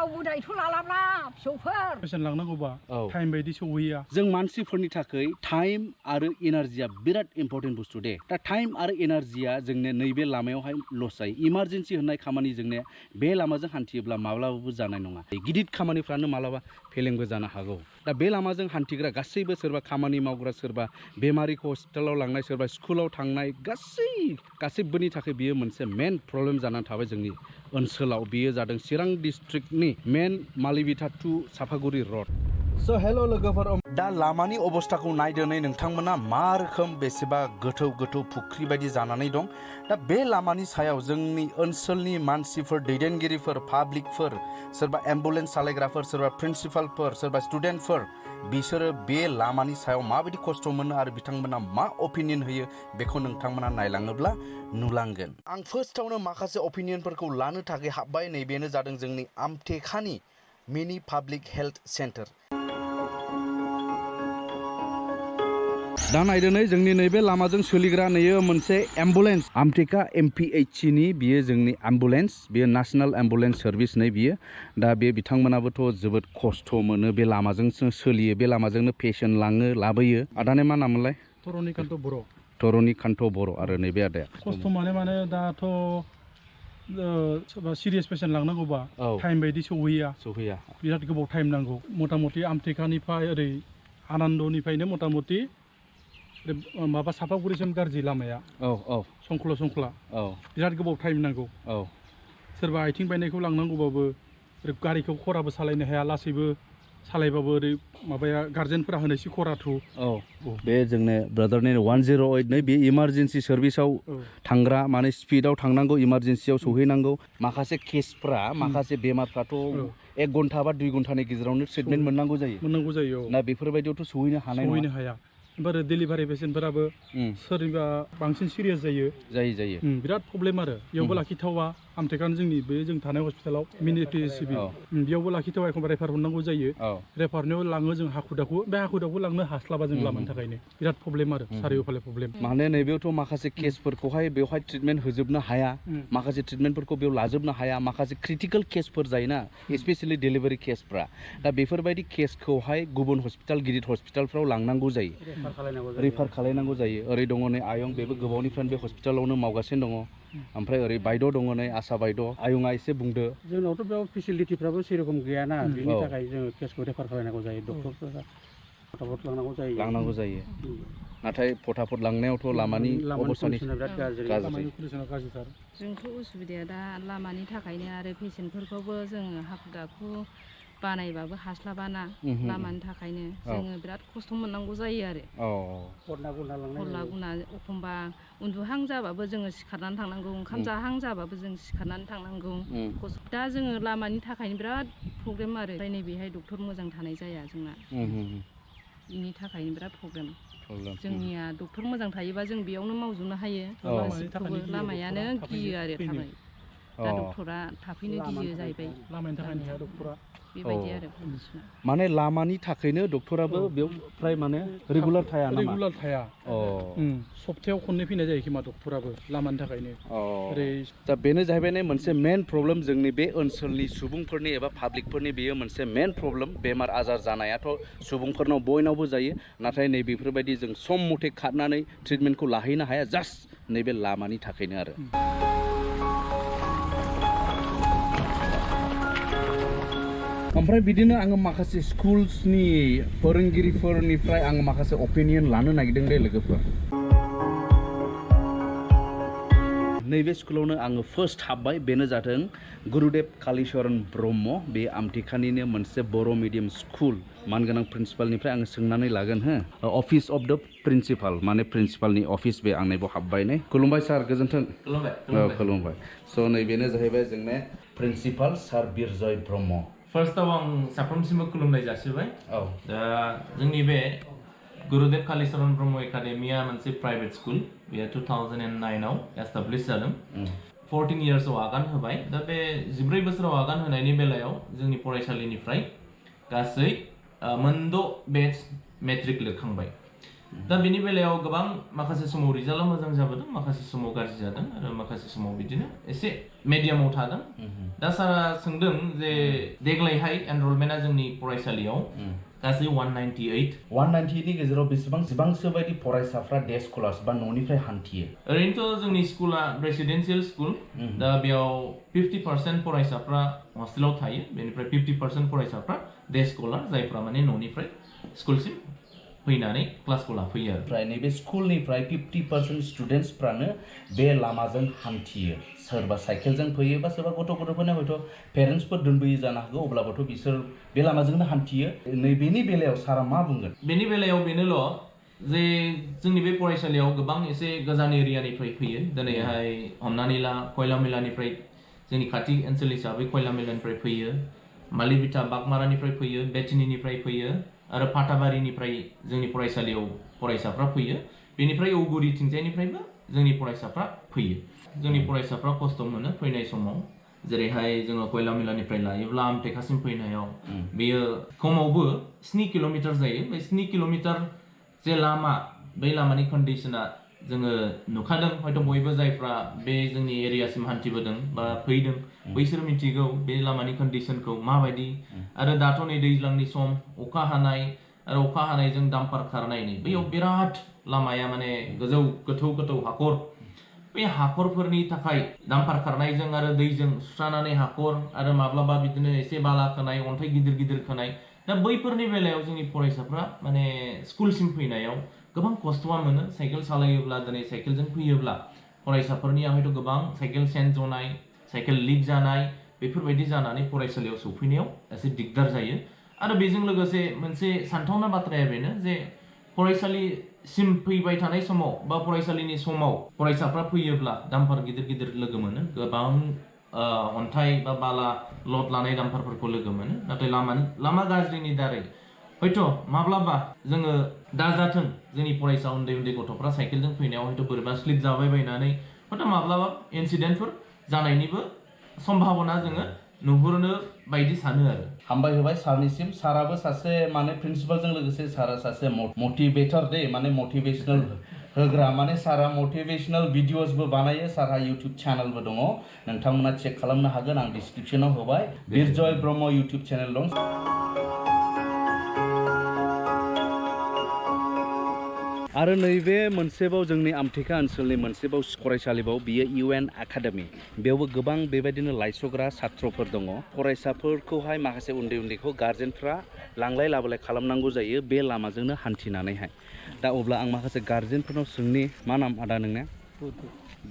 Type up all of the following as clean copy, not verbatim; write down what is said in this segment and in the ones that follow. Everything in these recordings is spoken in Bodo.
रावबो दायथ' लालाब्ला फिसौफोर पेसेन्ट लांनांगौबा टाइम बायदि सौहैया जों मानसिफोरनि थाखाय टाइम आरो एनार्जिया बिराद इम्पर्टेन्ट बुस्थु दे दा टाइम आरो एनार्जिया जोंने नैबे लामायावहाय लस जायो इमारजेन्सि होननाय खामानि जोंने बे लामाजों हान्थियोब्ला माब्लाबाबो जानाय नङा गिदिर खामानिफ्रानो मालाबा फेलेंबो जानो हागौ दा बे लामाजों हान्थिग्रा गासैबो सोरबा खामानि मावग्रा सोरबा बेमारिखौ हस्पिटालाव लांनाय सोरबा स्कुलाव थांनाय गासैबोनि थाखाय बियो मोनसे मेन प्रब्लेम जानानै थाबाय जोंनि ओनसोलाव बियो जादों चिरां डिस्ट्रिक्टनि मेन मालिविटा टु चापागुरि रड स' हेल' लोगोफोर दा लामानि अबस्थाखौ नायदोनै नोंथांमोना मा रोखोम बेसेबा गोथौ गोथौ फुख्रि बायदि जानानै दं दा बे लामानि सायाव जोंनि ओनसोलनि मानसिफोर दैदेनगिरिफोर पाब्लिकफोर सोरबा एम्बुलेन्स सालायग्राफोर सोरबा प्रिन्सिपालफोर सोरबा स्टुडेन्टफोर बिसोरो बे लामानि सायाव माबायदि खस्थ' मोनो आरो बिथांमोना मा अपिनियन होयो बेखौ नोंथांमोना नायलाङोब्ला नुलांगोन आं फार्स्टआवनो माखासे अपिनियनफोरखौ लानो थाखाय हाबबाय नैबेनो जादों जोंनि आमटेखानि मिनि पाब्लिक हेल्थ सेन्टार दा नायदोनै जोंनि नैबे लामाजों सोलिग्रा नैयो मोनसे एम्बुलेन्स आमटेका MPH नि बियो जोंनि एम्बुलेन्स बियो नेशनेल एम्बुलेन्स सार्भिस नै बियो दा बे बिथांमोनाबोथ' जोबोद खस्थ' मोनो बे लामाजोंसो सोलियो बे लामाजोंनो पेसेन्ट लाङो लाबोयो आदानि मा नाममोनलाय धरनिकान्त बर' आरो नैबे आदाया खस्थ' माने दाथ' सोरबा सिरियास पेसेन्ट लांनांगौबा टाइम बायदि सौहैया बिराद गोबाव टाइम नांगौ मथा मथि आमटेकानिफ्राय ओरै आनन्दनिफ्रायनो मथा मथि माबा सापागुरिसिम गाज्रि लामाया संख्ला बिराद गोबाव टाइम नांगौ सोरबा आथिं बायनायखौ लांनांगौबाबो गारिखौ खराबो सालायनो हाया लासैबो सालायबाबो ओरै माबाया गार्जेनफोरा होनोसै खराथु बे जोंनो ब्रादारनि 108 नै बे इमारजेन्सि सार्भिसाव थांग्रा माने स्पिडआव थांनांगौ इमारजेन्सियाव सौहैनांगौ माखासे केसफ्रा माखासे बेमारफ्राथ' 1 घन्टा बा 2 घन्टानि गेजेरावनो ट्रिटमेन्ट मोननांगौ जायो ना बेफोरबायदियावथ' सौहैनो हाया ओमफ्राय डेलिभारि पेसेन्टफोराबो सोरनिबा बांसिन सिरियास जायो बिराद प्रब्लेम आरो बेयावबो लाखिथावा आमटेकानो जोंनि बे जों थानाय हस्पिटालाव मिनि PHCB बेयावबो लाखिथावा एखनबा रेफार हरनांगौ जायो रेफारनायाव लाङो जों हाखु दाखु बे हाखु दाखु लांनो हास्लाबा जों लामानि थाखायनो बिराद प्रब्लेम आरो सारिय'फाले प्रब्लेम माने नैबेयावथ' माखासे केसफोरखौहाय बेवहाय ट्रिटमेन्ट होजोबनो हाया माखासे ट्रिटमेन्टफोरखौ बेयाव लाजोबनो हाया माखासे क्रिटिकेल केसफोर जायोना स्पेसियेलि डेलिभारि केसफ्रा दा बेफोरबायदि केसखौहाय गुबुन हस्पिटाल गिदिर हस्पिटालफ्राव लांनांगौ जायो रेफार खालायनांगौ जायो ओरै दङ नै आयं बेबो गोबावनिफ्रायनो बे हस्पिटालावनो मावगासिनो दङ ओमफ्राय ओरै बायद' दङ नै आशा बायद' आयंआ एसे बुंदो जोंनावथ' बेयाव फेसिलिटिफ्राबो सेरखम गैयाना बिनि थाखाय जोङो केसखौ रेफार खालायनांगौ जायो डक्टरफोरा फटाफट लांनांगौ जायो नाथाय फटाफट लांनायावथ' लामानि अबस्थानि बिराद गाज्रि जोंथ' उसुबिदाया दा लामानि थाखायनो आरो पेसेन्टफोरखौबो जोङो हाखु दाखु बानायबाबो हास्लाबाना लामानि थाखायनो जोङो बिराद खस्थ' मोननांगौ जायो आरो हरला गुना एखमबा उन्दुहां जाबाबो जोङो सिखारनानै थांनांगौ ओंखाम जाहां जाबाबो जों सिखारनानै थांनांगौ दा जोङो लामानि थाखायनो बिराद प्रब्लेम आरो नैबेहाय डक्टर मोजां थानाय जाया जोंना बेनि थाखायनो बिराद प्रब्लेम जोंनिया डक्टर मोजां थायोबा जों बेयावनो मावजोबनो हायो लामायानो गियो आरो थाबाय दा डक्टरा थाफैनो गियो जाहैबाय लामानि थाखायनो डक्टरा बेबायदि आरो माने लामानि थाखायनो डक्टराबो बेयाव फ्राय माने रेगुलार थाया सप्तायाव खननै फैनाय जायो खोमा डक्टराबो लामानि थाखायनो दा बेनो जाहैबाय मोनसे मेन प्रब्लेम जोंनि बे ओनसोलनि सुबुंफोरनि एबा पाब्लिकफोरनि बेयो मोनसे मेन प्रब्लेम बेमार आजार जानायाथ' सुबुंफोरनाव बयनावबो जायो नाथाय नैबेफोरबायदि जों सम मथे खारनानै ट्रिटमेन्टखौ लाहैनो हाया जास्ट नैबे लामानि थाखायनो आरो ओमफ्राय बिदिनो आङो माखासे स्कुल्सनि फोरोंगिरिफोरनिफ्राय आङो माखासे अपिनियन लानो नागिरदों दे लोगोफोर नैबे स्कुलावनो आङो फार्स्ट हाबबाय बेनो जादों गुरुदेब कालिचरण ब्रह्म बे आमटेकानिनो मोनसे बर' मिडियाम स्कुल मानगोनां प्रिन्सिपालनिफ्राय आङो सोंनानै लागोन अफिस अफ द प्रिन्सिपाल माने प्रिन्सिपालनि अफिस बे आं नैबाव हाबबाय नै खुलुमबाय सार गोजोन्थों खुलुमबाय स' नैबेनो जाहैबाय जोंने प्रिन्सिपाल सार बिरजय ब्रह्म फार्स्टआव आं साफ्रोमसिमबो खुलुमनाय जासिबाय दा जोंनि बे गुरुदेब कालिचरण ब्रह्म एकाडेमिया मोनसे प्राइभेट स्कुल बेयो 2009 आव एस्टाब्लिश जादों 14 इयार्सआव आगान होबाय दा बे 14 बोसोराव आगान होनायनि बेलायाव जोंनि फरायसालिनिफ्राय गासै मोनद' बेच मेट्रिक लिरखांबाय दा बेनि बेलायाव गोबां माखासे समाव रिजाल्टआ मोजां जाबोदों माखासे समाव गाज्रि जादों आरो माखासे समाव बिदिनो एसे मिडियामाव थादों दा सारा सोंदों जे देग्लायहाय एनरलमेन्टआ जोंनि फरायसालियाव गासै 198 नि गेजेराव बेसेबांसो बायदि फरायसाफ्रा डे स्कलार्स बा न'निफ्राय हान्थियो ओरैनोथ' जोंनि स्कुला रेसिडेन्सियेल स्कुल दा बेयाव 50% फरायसाफ्रा हस्टेलाव थायो बेनिफ्राय 50% फरायसाफ्रा डे स्कलार जायफ्रा माने न'निफ्राय स्कुलसिम फैनानै क्लासखौ लाफैयो आरो ओमफ्राय नैबे स्कुलनिफ्राय 50% स्टुडेन्टसफ्रानो बे लामाजों हान्थियो सोरबा साइकेलजों फैयो बा सोरबा गथ'फोरनो हयथ' पेरेन्टसफोर दोनबोयो जानो हागौ अब्लाबोथ' बिसोर बे लामाजोंनो हान्थियो नैबेनि बेलायाव सारा मा बुंगोन बेनि बेलायाव बेनोल' जे जोंनि बे फरायसालियाव गोबां एसे गोजान एरियानिफ्राय फैयो दिनैहाय हमनानै ला खयलामैलानिफ्राय जोंनि खाथि ओनसोल हिसाबै खयलामैलानिफ्राय फैयो मालिबिटा बागमारानिफ्राय फैयो बेटिनिनिफ्राय फैयो आरो फाथाबारिनिफ्राय जोंनि फरायसालियाव फरायसाफ्रा फैयो बेनिफ्राय औगुरिथिंजायनिफ्रायबो जोंनि फरायसाफ्रा फैयो जोंनि फरायसाफ्रा खस्थ' मोनो फैनाय समाव जेरैहाय जोङो खयलामैलानिफ्राय लायोब्ला आमटेकासिम फैनायाव बेयो खमावबो 7 किल'मिटार जायो बे 7 किल'मिटार जे लामा बै लामानि कन्डिशना जोङो नुखादों हयथ' बयबो जायफ्रा बे जोंनि एरियासिम हान्थिबोदों बा फैदों बैसोर मिथिगौ बे लामानि कन्डिशनखौ माबायदि आरो दाथ' नै दैज्लांनि सम अखा हानाय आरो अखा हानायजों डाम्पार खारनायनि बैयाव बिराद लामाया माने गोजौ गोथौ हाखर बे हाखरफोरनि थाखाय डाम्पार खारनायजों आरो दैजों सुस्रानानै हाखर आरो माब्लाबा बिदिनो एसे बाला खोनाय अन्थाइ गिदिर खोनाय दा बैफोरनि बेलायाव जोंनि फरायसाफ्रा माने स्कुलसिम फैनायाव गोबां खस्थ'आ मोनो साइकेल सालायोब्ला दिनै साइकेलजों फैयोब्ला फरायसाफोरनिया हयथ' गोबां साइकेल चेन्ज जनाय साइकेल लिक जानाय बेफोरबायदि जानानै फरायसालियाव सौफैनायाव एसे दिगदार जायो आरो बेजों लोगोसे मोनसे सानथावना बाथ्राया बेनो जे फरायसालिसिम फैबाय थानाय समाव बा फरायसालिनि समाव फरायसाफ्रा फैयोब्ला डाम्पार गिदिर लोगो मोनो गोबां अन्थाइ बा बाला लड लानाय डाम्पारफोरखौ लोगो मोनो नाथाय लामा गाज्रिनि दारै हयथ' माब्लाबा जोङो दाजाथों जोंनि फरायसा उन्दै गथ'फ्रा साइकेलजों फैनायाव हयथ' बोरैबा स्लिप जाबाय बायनानै हयथ' माब्लाबा इन्सिडेन्टफोर जानायनिबो सम्भाबना जोङो नुहुरनो बायदि सानो आरो हामबाय होबाय सारनिसिम साराबो सासे माने प्रिन्सिपालजों लोगोसे सारा सासे मटिभेटर दे माने मटिभेशनल होग्रा माने सारा मटिभेशनल भिडिअसबो बानायो सारहा इउटुब चेनेलबो दङ नोंथांमोना चेक खालामनो हागोन आं डिसक्रिपसनाव होबाय बिरजय ब्रह्म इउटुब चेनेल दं आरो नैबे मोनसेबाव जोंनि आमटेका ओनसोलनि मोनसेबाव फरायसालिबाव बियो UN एकाडेमि बेयावबो गोबां बेबायदिनो लाइसग्रा छात्रफोर दङ फरायसाफोरखौहाय माखासे उन्दैखौ गार्जेनफ्रा लांलाय लाबोलाय खालामनांगौ जायो बे लामाजोंनो हान्थिनानैहाय दा अब्ला आं माखासे गार्जेनफोरनाव सोंनि मा नाम आदा नोंना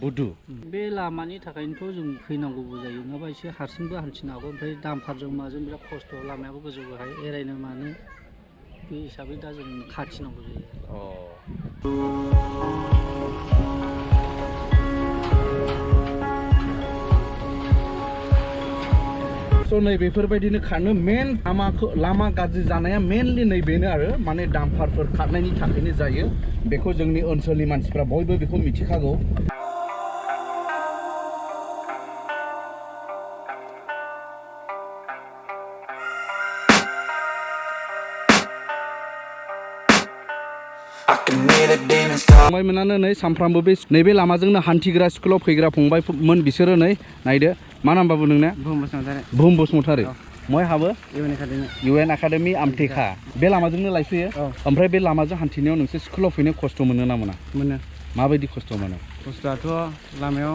बुदु बे लामानि थाखायनोथ' जों फैनांगौबो जायो नङाबा एसे हारसिंबो हान्थिनो हागौ ओमफ्राय दामफारजों माजों बिराद खस्थ' लामायाबो गोजौ गाहाय एरायनो मानो बे हिसाबै दा जों खाथिनांगौ जायो नै बेफोरबायदिनो खारनो मेन लामा गाज्रि जानाया मेनलि नैबेनो आरो माने डाम्पारफोर खारनायनि थाखायनो जायो बेखौ जोंनि ओनसोलनि मानसिफ्रा बयबो बेखौ मिथिखागौ फंबायमोनानो नै सानफ्रामबो बे नैबे लामाजोंनो हान्थिग्रा स्कुलाव फैग्रा फंबायमोन बिसोरो नै नायदो मा नाम बाबु नोंना बुहुम बसुमतारी मय हाबो UN एकाडेमि आमटेका बे लामाजोंनो लायफैयो ओमफ्राय बे लामाजों हान्थिनायाव नोंसोर स्कुलाव फैनो खस्थ' मोनो ना मोना माबायदि खस्थ' मोनो खस्थ'आथ' लामायाव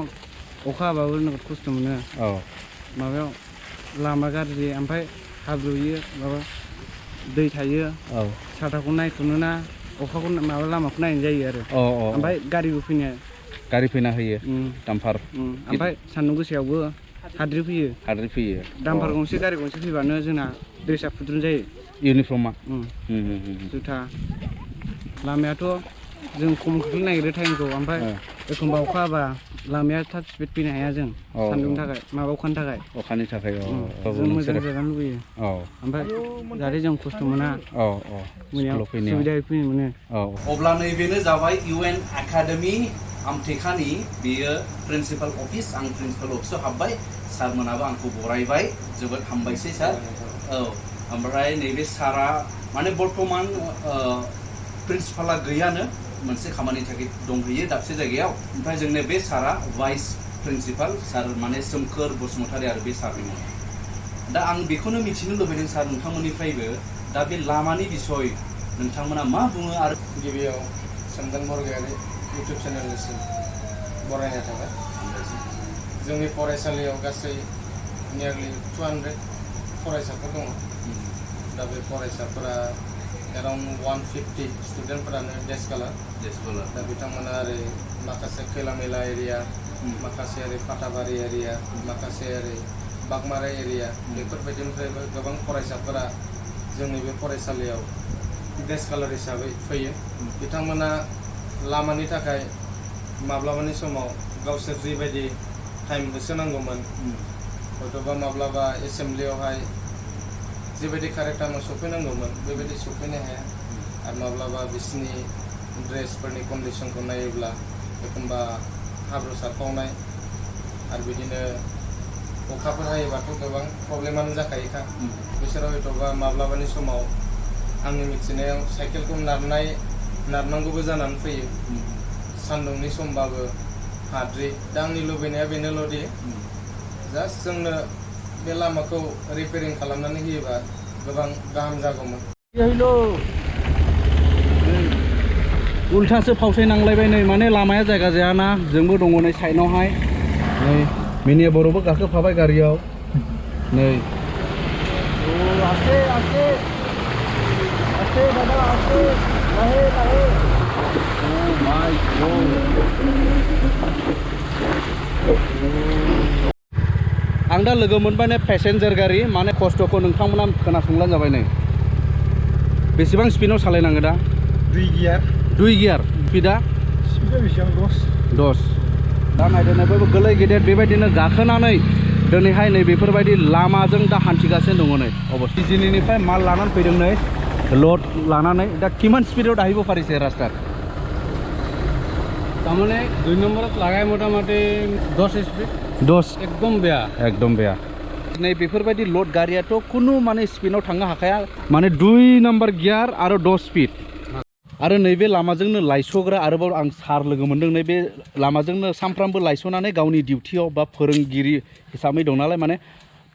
अखा हाबाबो नोगोद खस्थ' मोनो माबायाव लामा गाज्रि ओमफ्राय हाब्रुयो माबा दै थायो साथाखौ नायथ'नो ना अखाखौ माबा लामाखौ नायनाय जायो आरो ओमफ्राय गारि फैना होयो डाम्पार ओमफ्राय सान्दुं गोसायावबो हाद्रि फैयो डाम्पार गंसे गारि गंसे फैबानो जोंना ड्रेसा फुद्रुन जायो इउनिफर्मा जुथा लामायाथ' जों खम खोख्लैनो नागिरो टाइमखौ ओमफ्राय एखमबा अखा हाबा लामाया थाब स्पिड फैनो हाया जों सान्दुंनि थाखाय माबा अखानि थाखाय जों मोजां जानो लुबैयो ओमफ्राय जाहाथे जों खस्थ' मोना मोनायाव सुबिदायै फैनो मोनो अब्ला नैबेनो जाबाय UN एकाडेमि आमटेकानि बेयो प्रिन्सिपाल अफिस आं प्रिन्सिपाल अफिसाव हाबबाय सारमोनाबो आंखौ बरायबाय जोबोद हामबायसै सार ओमफ्राय नैबे सारा माने बर्तमान प्रिन्सिपाला गैयानो मोनसे खामानि थाखाय दंहैयो दाबसे जायगायाव ओमफ्राय जोंनो बे सारा भाइस प्रिन्सिपाल सार माने सोमखोर बसुमतारी आरो बे सारनि मुं दा आं बेखौनो मिथिनो लुबैदों सार नोंथांमोननिफ्रायबो दा बे लामानि बिसय नोंथांमोना मा बुङो आरो गिबियाव सोमदोन बरगयारि इउटुब चेनेलनिसिम बरायनाय थाबाय जोंनि फरायसालियाव गासै नियारलि 200 फरायसाफोर दङ दा बे फरायसाफोरा एराउन्ड 150 स्टुडेन्टफोरानो डे स्कलार दा बिथांमोना ओरै माखासे खैला मैला एरिया माखासे ओरै फाथाबारि एरिया माखासे ओरै बागमारा एरिया बेफोरबायदिनिफ्रायबो गोबां फरायसाफोरा जोंनि बे फरायसालियाव डे स्कलार हिसाबै फैयो बिथांमोना लामानि थाखाय माब्लाबानि समाव गावसोर जिबायदि टाइम होसोनांगौमोन हयतोबा माब्लाबा एसेम्ब्लियावहाय जिबायदि कारेक्ट टाइमाव सफैनांगौमोन बेबायदि सफैनो हाया आरो माब्लाबा बिसिनि ड्रेसफोरनि कन्डिसनखौ नायोब्ला एखनबा हाब्रु सारफावनाय आरो बिदिनो अखाफोर हायोबाथ' गोबां प्रब्लेमानो जाखायोखा बिसोरो हयतोबा माब्लाबानि समाव आंनि मिथिनायाव साइकेलखौ नारनांगौबो जानानै फैयो सान्दुंनि समबाबो हाद्रि दा आंनि लुबैनाया बेनोल'दि जास्ट जोंनो बे लामाखौ रिपेयारिं खालामनानै होयोबा गोबां गाहाम जागौमोन उल्थासो फावसाय नांलायबाय नै माने लामाया जायगा जायाना जोंबो दङ नै साइडआवहाय नै मिनिया बर'बो गाखोफाबाय गारियाव नै आस्ते आस्ते आस्ते दादा आस्ते लाहे लाहे ओ माय गॉड आं दा लोगो मोनबाय नै पेसेन्जार गारि माने खस्थ'खौ नोंथांमोना खोनासंलानो जाबाय नै बेसेबां स्पिडआव सालायनांगौ दा 2 गियार स्पिडा बेसेबां 10 दा नायदोंबो गोलै गेदेर बेबायदिनो गाखोनानै दिनैहाय नै बेफोरबायदि लामाजों दा हान्थिगासिनो दङ नै अबस्था दिनैनिफ्राय माल लानानै फैदों नै लड लानानै दा किमान स्पिडआव दाहिबो पारिसे रास्ता तारमाने 2 নম্বৰত লাগাই মোটামুটি 10 स्पीड 10 एकदम बेया नै बेफोरबायदि लड गारियाथ' कुनु माने स्पिडआव थांनो हाखाया माने 2 नम्बर गियार आरो 10 स्पिड आरो नैबे लामाजोंनो लायस'ग्रा आरोबाव आं सार लोगो मोनदों नैबे लामाजोंनो सानफ्रामबो लायस'नानै गावनि डिउटियाव बा फोरोंगिरि हिसाबै दं नालाय माने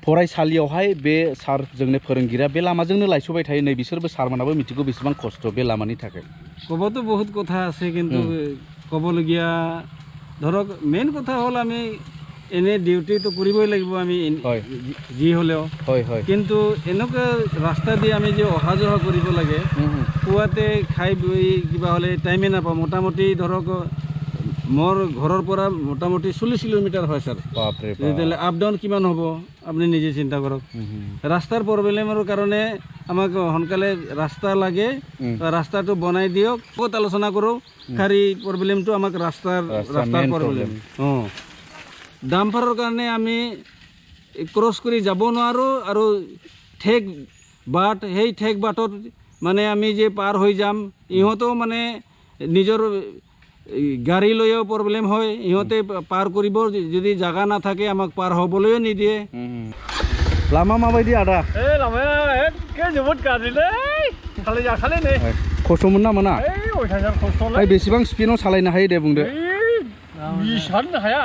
फरायसालियावहाय बे सार जोंनि फोरोंगिरिया बे लामाजोंनो लायस'बाय थायो नै बिसोरबो सारमोनाबो मिथिगौ बेसेबां खस्थ' बे लामानि थाखाय ক'বতো বহুত কথা আছে কিন্তু ক'বলগীয়া ধৰক মেইন কথা হ'ল আমি এনে ডিউটিটো কৰিবই লাগিব আমি যি হ'লেও কিন্তু এনেকুৱা ৰাস্তা দি আমি যে অহা যোৱা কৰিব লাগে পুৱাতে খাই বৈ কিবা হ'লে টাইমে নাপাওঁ মোটামুটি ধৰক মোৰ ঘৰৰ পৰা মোটামুটি 40 কিলোমিটাৰ হয় ছাৰ তেতিয়াহ'লে আপ ডাউন কিমান হ'ব আপুনি নিজে চিন্তা কৰক ৰাস্তাৰ প্ৰব্লেমৰ কাৰণে আমাক সোনকালে ৰাস্তা লাগে ৰাস্তাটো বনাই দিয়ক ক'ত আলোচনা কৰোঁ খালি প্ৰব্লেমটো আমাক ৰাস্তাৰ প্ৰব্লেম ডাম্পাৰৰ কাৰণে আমি ক্ৰছ কৰি যাব নোৱাৰোঁ আৰু ঠেক বাট সেই ঠেক বাটত মানে আমি যে পাৰ হৈ যাম ইহঁতেও মানে নিজৰ গাড়ী লৈও প্ৰব্লেম হয় ইহঁতে পাৰ কৰিব যদি জাগা নাথাকে আমাক পাৰ হ'বলৈও নিদিয়ে লামা মাবাयदि आदा এই লামায়া একে जोबोद गाज्रिलै सालायजाखालै नै खस्थ'मोन ना मोना अयथासार खस्थ'लै बेसेबां स्पिडआव सालायनो हायो दे बुंदो 20 हानो हाया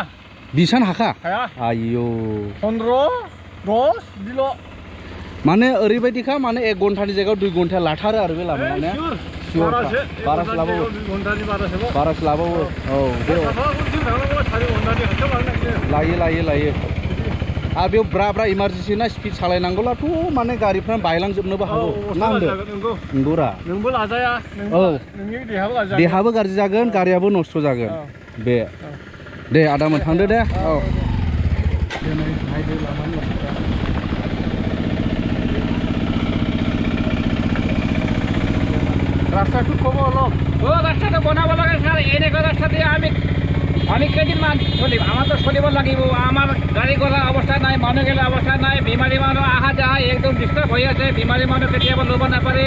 20 हाखा हाया आयौ 15 10 बिदिल' माने ओरैबायदिखा माने 1 घन्टानि जायगायाव 2 घन्टा लाथारो आरो बे लामाया ने बारासो लाबावो औ लायो आरो बेयाव ब्रा इमारजेन्सि ना स्पिड सालायनांगौलाथ' माने गारिफ्रा बायलांजोबनोबो हागौ ना नंगौरा नोंबो लाजाया औ नोंनि देहाबो लाजाया देहाबो गाज्रि जागोन गारियाबो नस्थ' जागोन बे दे आदामोन थांदो दे औ রাস্তাটো কব অলপ রাস্তাটা বনাব লাগে স্যার এনেকুৱা ৰাস্তা দিয়ে আমি কেইদিনমান চলিম আমাৰতো চলিব লাগিব আমাৰ গাড়ী গলা অৱস্থা নাই মানুহ গেলা অৱস্থা নাই বেমাৰী মানুহ আহা যাহা একদম ডিষ্টাৰ্ব হৈ আছে বেমাৰী মানুহ কেতিয়াবা ল'ব নাপাৰে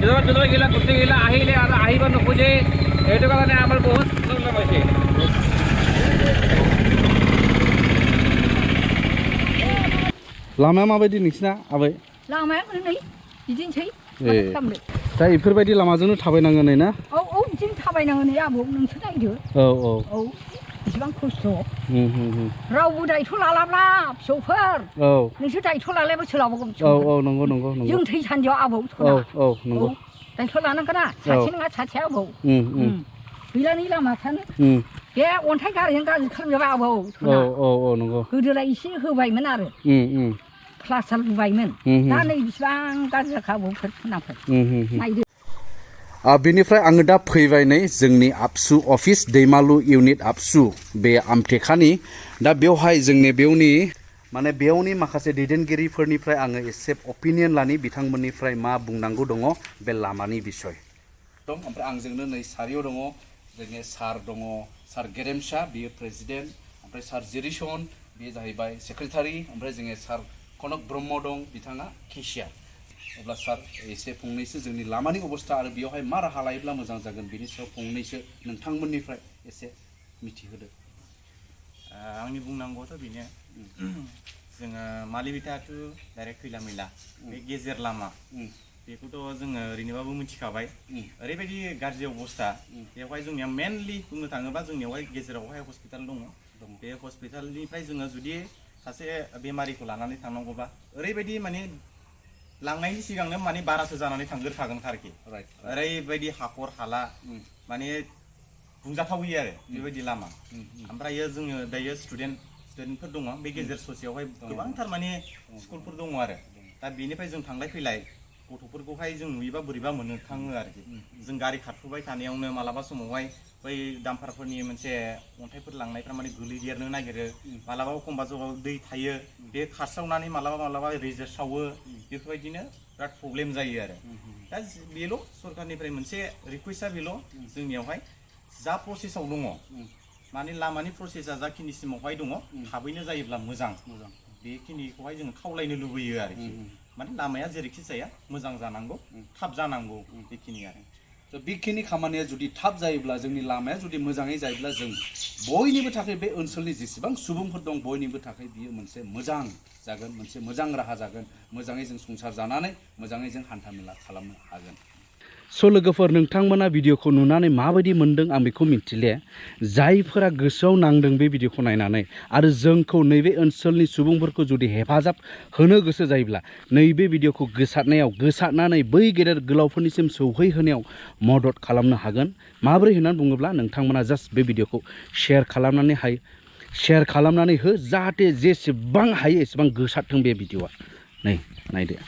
জলৈ গেলা গুচি গেলা আহিলে আৰু আহিব নোখোজে সেইটো কাৰণে আমাৰ বহুত প্ৰব্লেম হৈছে लामाया माबायदि नोंसिना आबै लामाया नै बिदिनोसै दा बेफोरबायदि लामाजोंनो थाबायनाङो नै ना औ बिदिनो थाबायनाङो नै आबौ नोंसो नायदो औ बेसेबां खस्थ' रावबो दायथ' लालाब्ला फिसौफोर नोंसोर दायथ' लालायबा सोलाबगौ नंगौ नंगौ नंगौ जों थै सानदियाव आबौ नंगौ दायथ' लानांगोन ना सासे नङा सासे आबौ गैलानि लामाफ्रानो बे अन्थाइ गारिजों गाज्रि खालामजाबाय आबौ नंगौ गोदोलाय एसे होबायमोन आरो प्लास्टार होबायमोन दा नै बिसिबां गाज्रि जाखा आबौफोर नाफोर नायदो बेनिफ्राय आङो दा फैबाय नै जोंनि आबसु अफिस दैमालु इउनिट आबसु बे आमटेखानि दा बेवहाय जोंनि बेवनि माखासे दैदेनगिरिफोरनिफ्राय आङो एसे अपिनियन लानि बिथांमोननिफ्राय मा बुंनांगौ दङ बे लामानि बिसय दं ओमफ्राय आंजोंनो नै सारियाव दङ जोंनि सार दङ सार गेरेमसा बियो प्रेसिडेन्ट ओमफ्राय सार जिरिसन बियो जाहैबाय सेक्रेटारि ओमफ्राय जोंनि सार कनक ब्रह्म दं बिथाङा केसियार अब्ला सार एसे फंनैसो जोंनि लामानि अबस्था आरो बेयावहाय मा राहा लायोब्ला मोजां जागोन बेनि सायाव फंनैसो नोंथांमोननिफ्राय एसे मिथिहोदो आंनि बुंनांगौआथ' बेनो जोङो मालिबिटा टु डाइरेक्ट खैला मैला बे गेजेर लामा बेखौथ' जोङो ओरैनोबाबो मिथिखाबाय ओरैबायदि गाज्रि अबस्था बेवहाय जोंनिया मेनलि बुंनो थाङोबा जोंनियावहाय गेजेरावहाय हस्पिटाल दङ बे हस्पिटालनिफ्राय जोङो जुदि सासे बेमारिखौ लानानै थांनांगौबा ओरैबायदि माने लांनायनि सिगांनो माने बारासो जानानै थांग्रोखागोन आरोखि ओरैबायदि हाखर हाला माने बुंजाथावै आरो बेबायदि लामा ओमफ्रायो जोङो दायो स्टुडेन्टफोर दङ बे गेजेर ससेयावहाय गोबांथार माने स्कुलफोर दङ आरो दा बेनिफ्राय जों थांलाय फैलाय गथ'फोरखौहाय जों नुयोबा बोरैबा मोनखाङो आरोखि जों गारि खारफुबाय थानायावनो मालाबा समावहाय बै दाम्पारफोरनि मोनसे अन्थाइफोर लांनायफ्रा माने गोलैदेरनो नागिरो मालाबा एखमबा जगाव दै थायो बे खारसावनानै मालाबा रेजेर सावो बेफोरबायदिनो बिराद प्रब्लेम जायो आरो दा बेल' सरकारनिफ्राय मोनसे रिकुवेस्टआ बेल' जोंनियावहाय जा प्रसेसआव दङ माने लामानि प्रसेसा जाखिनिसिमावहाय दङ थाबैनो जायोब्ला मोजां बेखिनिखौहाय जों खावलायनो लुबैयो आरोखि माने लामाया जेरैखि जाया मोजां जानांगौ थाब जानांगौ बेखिनि आरो बेखिनि खामानिया जुदि थाब जायोब्ला जोंनि लामाया जुदि मोजाङै जायोब्ला जों बयनिबो थाखाय बे ओनसोलनि जेसेबां सुबुंफोर दं बयनिबो थाखाय बियो मोनसे मोजां जागोन मोनसे मोजां राहा जागोन मोजाङै जों संसार जानानै मोजाङै जों हान्थामेला खालामनो हागोन स' लोगोफोर नोंथांमोना भिडिअखौ नुनानै माबायदि मोन्दों आं बेखौ मिथिले जायफोरा गोसोआव नांदों बे भिडिअखौ नायनानै आरो जोंखौ नैबे ओनसोलनि सुबुंफोरखौ जुदि हेफाजाब होनो गोसो जायोब्ला नैबे भिडिअखौ गोसारनानै बै गेदेर गोलावफोरनिसिम सौहैहोनायाव मदद खालामनो हागोन माबोरै होननानै बुङोब्ला नोंथांमोना जास्ट बे भिडिअखौ शेयार खालामनानै हो जाहाथे जेसेबां हायो एसेबां गोसारथों बे भिडिअआ नै नायदो